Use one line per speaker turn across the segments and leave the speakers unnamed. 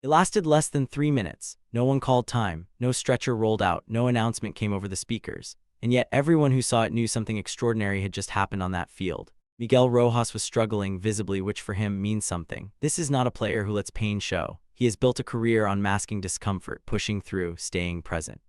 It lasted less than 3 minutes. No one called time, no stretcher rolled out, no announcement came over the speakers. And yet everyone who saw it knew something extraordinary had just happened on that field. Miguel Rojas was struggling visibly, which for him means something. This is not a player who lets pain show. He has built a career on masking discomfort, pushing through, staying present.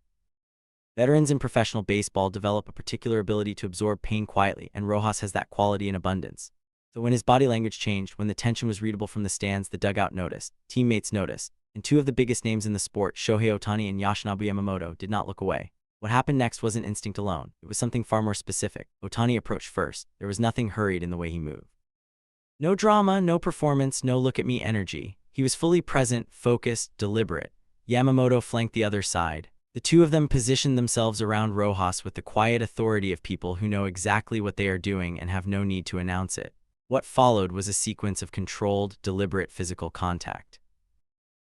Veterans in professional baseball develop a particular ability to absorb pain quietly, and Rojas has that quality in abundance. So when his body language changed, when the tension was readable from the stands, the dugout noticed, teammates noticed, and two of the biggest names in the sport, Shohei Ohtani and Yoshinobu Yamamoto, did not look away. What happened next wasn't instinct alone. It was something far more specific. Ohtani approached first. There was nothing hurried in the way he moved. No drama, no performance, no look-at-me energy. He was fully present, focused, deliberate. Yamamoto flanked the other side. The two of them positioned themselves around Rojas with the quiet authority of people who know exactly what they are doing and have no need to announce it. What followed was a sequence of controlled, deliberate physical contact.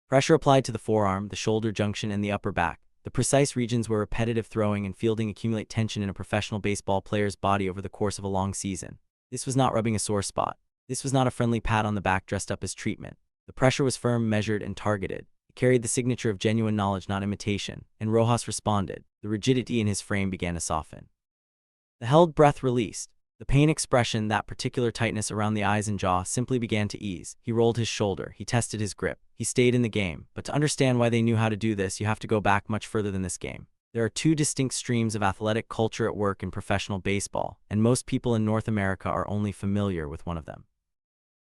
Pressure applied to the forearm, the shoulder junction, and the upper back. The precise regions where repetitive throwing and fielding accumulate tension in a professional baseball player's body over the course of a long season. This was not rubbing a sore spot. This was not a friendly pat on the back dressed up as treatment. The pressure was firm, measured, and targeted. It carried the signature of genuine knowledge, not imitation, and Rojas responded. The rigidity in his frame began to soften. The held breath released. The pain expression, that particular tightness around the eyes and jaw, simply began to ease. He rolled his shoulder. He tested his grip. He stayed in the game. But to understand why they knew how to do this, you have to go back much further than this game. There are two distinct streams of athletic culture at work in professional baseball, and most people in North America are only familiar with one of them.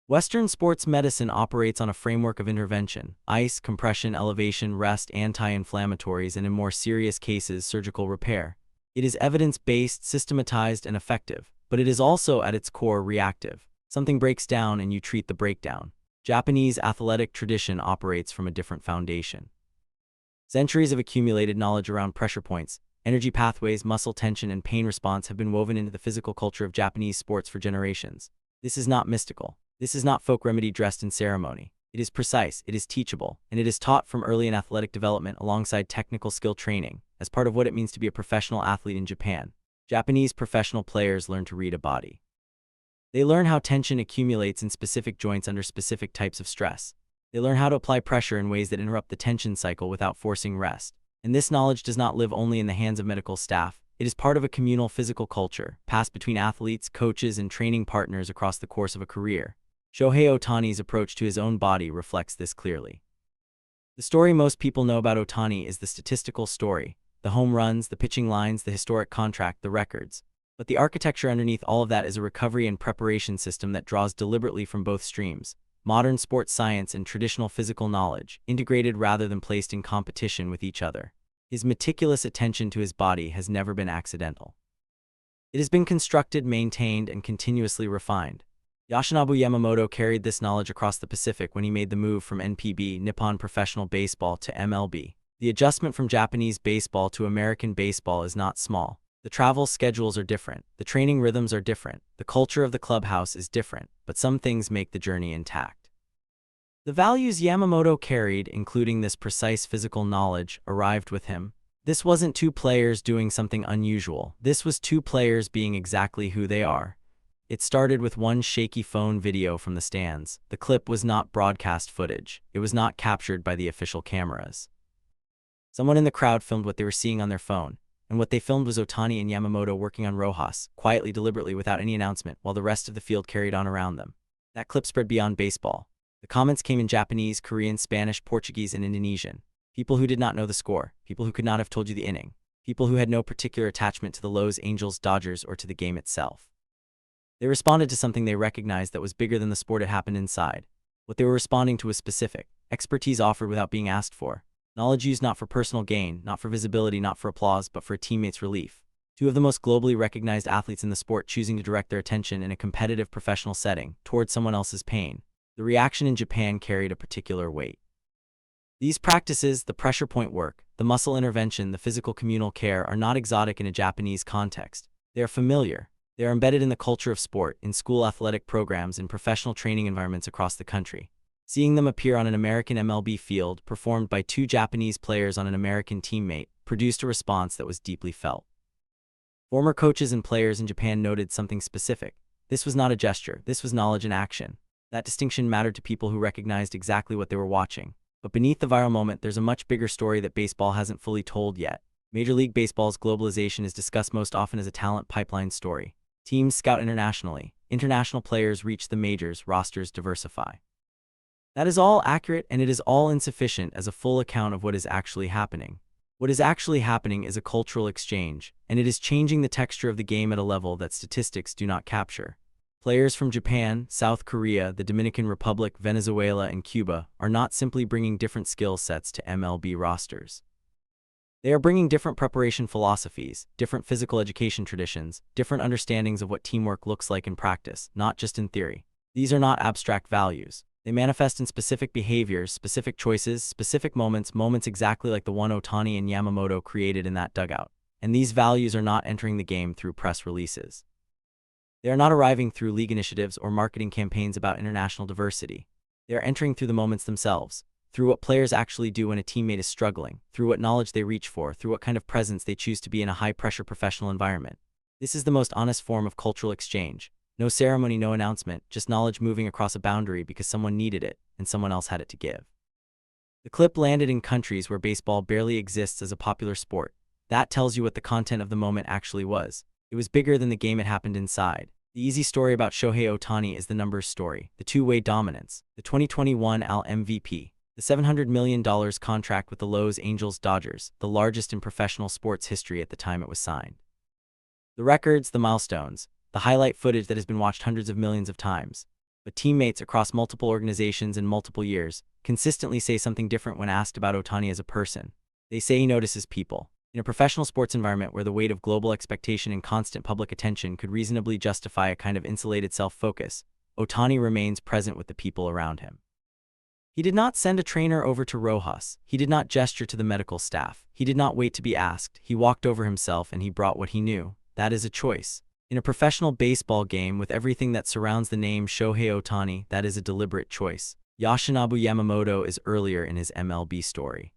Western sports medicine operates on a framework of intervention: ice, compression, elevation, rest, anti-inflammatories, and in more serious cases, surgical repair. It is evidence-based, systematized, and effective. But it is also at its core reactive. Something breaks down and you treat the breakdown. Japanese athletic tradition operates from a different foundation. Centuries of accumulated knowledge around pressure points, energy pathways, muscle tension, and pain response have been woven into the physical culture of Japanese sports for generations. This is not mystical. This is not folk remedy dressed in ceremony. It is precise, it is teachable, and it is taught from early in athletic development alongside technical skill training, as part of what it means to be a professional athlete in Japan. Japanese professional players learn to read a body. They learn how tension accumulates in specific joints under specific types of stress. They learn how to apply pressure in ways that interrupt the tension cycle without forcing rest. And this knowledge does not live only in the hands of medical staff. It is part of a communal physical culture, passed between athletes, coaches, and training partners across the course of a career. Shohei Ohtani's approach to his own body reflects this clearly. The story most people know about Ohtani is the statistical story. The home runs, the pitching lines, the historic contract, the records. But the architecture underneath all of that is a recovery and preparation system that draws deliberately from both streams: modern sports science and traditional physical knowledge, integrated rather than placed in competition with each other. His meticulous attention to his body has never been accidental. It has been constructed, maintained, and continuously refined. Yoshinobu Yamamoto carried this knowledge across the Pacific when he made the move from NPB, Nippon Professional Baseball, to MLB. The adjustment from Japanese baseball to American baseball is not small. The travel schedules are different, the training rhythms are different, the culture of the clubhouse is different, but some things make the journey intact. The values Yamamoto carried, including this precise physical knowledge, arrived with him. This wasn't two players doing something unusual. This was two players being exactly who they are. It started with one shaky phone video from the stands. The clip was not broadcast footage. It was not captured by the official cameras. Someone in the crowd filmed what they were seeing on their phone, and what they filmed was Ohtani and Yamamoto working on Rojas, quietly, deliberately, without any announcement, while the rest of the field carried on around them. That clip spread beyond baseball. The comments came in Japanese, Korean, Spanish, Portuguese, and Indonesian. People who did not know the score, people who could not have told you the inning, people who had no particular attachment to the Los Angels Dodgers or to the game itself. They responded to something they recognized that was bigger than the sport it happened inside. What they were responding to was specific, expertise offered without being asked for. Knowledge used not for personal gain, not for visibility, not for applause, but for a teammate's relief. Two of the most globally recognized athletes in the sport choosing to direct their attention in a competitive professional setting towards someone else's pain. The reaction in Japan carried a particular weight. These practices, the pressure point work, the muscle intervention, the physical communal care, are not exotic in a Japanese context. They are familiar. They are embedded in the culture of sport, in school athletic programs, and professional training environments across the country. Seeing them appear on an American MLB field, performed by two Japanese players on an American teammate, produced a response that was deeply felt. Former coaches and players in Japan noted something specific. This was not a gesture, this was knowledge in action. That distinction mattered to people who recognized exactly what they were watching. But beneath the viral moment, there's a much bigger story that baseball hasn't fully told yet. Major League Baseball's globalization is discussed most often as a talent pipeline story. Teams scout internationally. International players reach the majors, rosters diversify. That is all accurate, and it is all insufficient as a full account of what is actually happening. What is actually happening is a cultural exchange, and it is changing the texture of the game at a level that statistics do not capture. Players from Japan, South Korea, the Dominican Republic, Venezuela, and Cuba are not simply bringing different skill sets to MLB rosters. They are bringing different preparation philosophies, different physical education traditions, different understandings of what teamwork looks like in practice, not just in theory. These are not abstract values. They manifest in specific behaviors, specific choices, specific moments exactly like the one Ohtani and Yamamoto created in that dugout. And these values are not entering the game through press releases. They are not arriving through league initiatives or marketing campaigns about international diversity. They are entering through the moments themselves, through what players actually do when a teammate is struggling, through what knowledge they reach for, through what kind of presence they choose to be in a high-pressure professional environment. This is the most honest form of cultural exchange. No ceremony, no announcement, just knowledge moving across a boundary because someone needed it and someone else had it to give. The clip landed in countries where baseball barely exists as a popular sport. That tells you what the content of the moment actually was. It was bigger than the game it happened inside. The easy story about Shohei Ohtani is the numbers story, the two-way dominance, the 2021 AL MVP, the $700 million contract with the Los Angeles Dodgers, the largest in professional sports history at the time it was signed. The records, the milestones, the highlight footage that has been watched hundreds of millions of times. But teammates across multiple organizations in multiple years consistently say something different when asked about Ohtani as a person. They say he notices people. In a professional sports environment where the weight of global expectation and constant public attention could reasonably justify a kind of insulated self-focus, Ohtani remains present with the people around him. He did not send a trainer over to Rojas. He did not gesture to the medical staff. He did not wait to be asked. He walked over himself and he brought what he knew. That is a choice. In a professional baseball game with everything that surrounds the name Shohei Ohtani, that is a deliberate choice. Yoshinobu Yamamoto is earlier in his MLB story.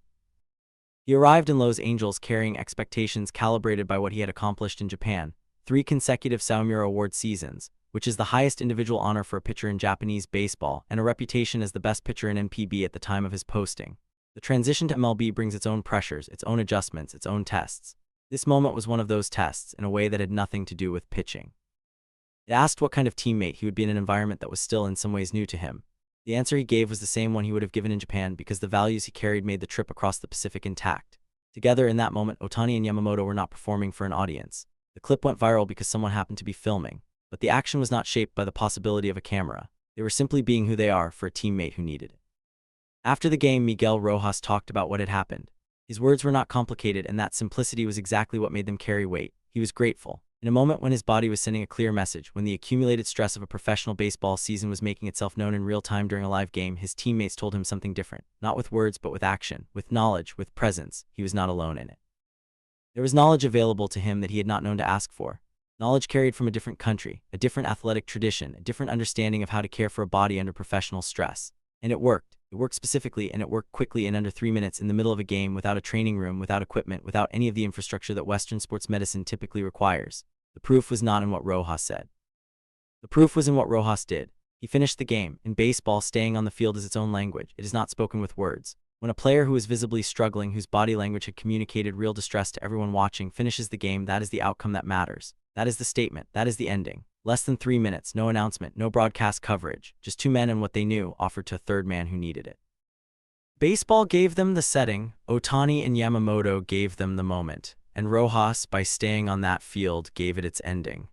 He arrived in Los Angeles carrying expectations calibrated by what he had accomplished in Japan, 3 consecutive Saumura Award seasons, which is the highest individual honor for a pitcher in Japanese baseball, and a reputation as the best pitcher in NPB at the time of his posting. The transition to MLB brings its own pressures, its own adjustments, its own tests. This moment was one of those tests in a way that had nothing to do with pitching. It asked what kind of teammate he would be in an environment that was still in some ways new to him. The answer he gave was the same one he would have given in Japan because the values he carried made the trip across the Pacific intact. Together in that moment, Ohtani and Yamamoto were not performing for an audience. The clip went viral because someone happened to be filming. But the action was not shaped by the possibility of a camera. They were simply being who they are for a teammate who needed it. After the game, Miguel Rojas talked about what had happened. His words were not complicated, and that simplicity was exactly what made them carry weight. He was grateful. In a moment when his body was sending a clear message, when the accumulated stress of a professional baseball season was making itself known in real time during a live game, his teammates told him something different. Not with words, but with action, with knowledge, with presence. He was not alone in it. There was knowledge available to him that he had not known to ask for. Knowledge carried from a different country, a different athletic tradition, a different understanding of how to care for a body under professional stress. And it worked. It worked specifically, and it worked quickly in under 3 minutes in the middle of a game, without a training room, without equipment, without any of the infrastructure that Western sports medicine typically requires. The proof was not in what Rojas said. The proof was in what Rojas did. He finished the game. In baseball, staying on the field is its own language. It is not spoken with words. When a player who is visibly struggling, whose body language had communicated real distress to everyone watching, finishes the game, that is the outcome that matters. That is the statement. That is the ending. Less than 3 minutes, no announcement, no broadcast coverage, just 2 men and what they knew, offered to a third man who needed it. Baseball gave them the setting, Ohtani and Yamamoto gave them the moment, and Rojas, by staying on that field, gave it its ending.